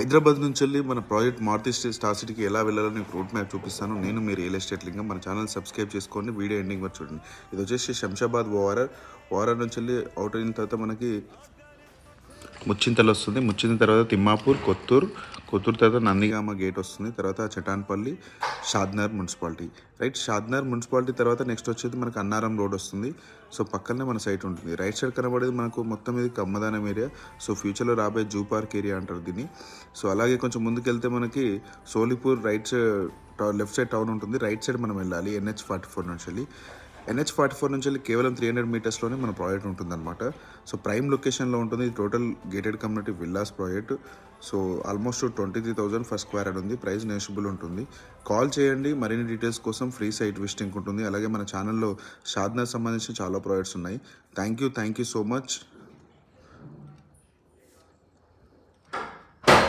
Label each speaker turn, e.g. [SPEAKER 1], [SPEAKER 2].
[SPEAKER 1] హైదరాబాద్ నుంచి వెళ్ళి మన ప్రాజెక్ట్ మారుతి స్టార్ సిటీకి ఎలా వెళ్ళాలని రూట్ మ్యాప్ చూపిస్తాను. నేను మీ రియల్ ఎస్టేట్ లింగం. మన ఛానల్ సబ్స్క్రైబ్ చేసుకోండి, వీడియో ఎండింగ్ వరకు చూడండి. ఇది వచ్చేసి శంషాబాద్ ఓఆర్ఆర్ నుంచి వెళ్ళి అవుట్ అయిన తర్వాత మనకి ముచ్చింతలు వస్తుంది. ముచ్చింత తర్వాత తిమ్మాపూర్, కొత్తూరు తర్వాత నందిగామ గేట్ వస్తుంది. తర్వాత Chatanpally, Shadnagar municipality. Right, Shadnagar municipality తర్వాత నెక్స్ట్ వచ్చేది మనకు అన్నారం రోడ్ వస్తుంది. సో పక్కనే మన సైట్ ఉంటుంది. రైట్ సైడ్ కనబడేది మనకు మొత్తం ఇది కమ్మదానం ఏరియా. సో ఫ్యూచర్లో రాబోయే జూ పార్క్ ఏరియా అంటారు దీన్ని. సో అలాగే కొంచెం ముందుకెళ్తే మనకి సోలిపూర్ లెఫ్ట్ సైడ్ టౌన్ ఉంటుంది. రైట్ సైడ్ మనం వెళ్ళాలి NH44 నుంచి వెళ్ళి. NH44 నుంచి వెళ్ళి కేవలం 300 మీటర్స్లోనే మన ప్రాజెక్ట్ ఉంటుందన్నమాట. సో ప్రైమ్ లొకేషన్లో ఉంటుంది. ఇది total gated community villas project. So almost 23,000 for square yard ఉంది. ప్రైస్ నెగోషియబుల్ ఉంటుంది. కాల్ చేయండి. మరిన్ని డీటెయిల్స్ కోసం ఫ్రీ సైట్ విజిటింగ్ ఉంటుంది. అలాగే మన ఛానల్లో షాద్నగర్ సంబంధించిన చాలా ప్రాజెక్ట్స్ ఉన్నాయి. Thank you so much.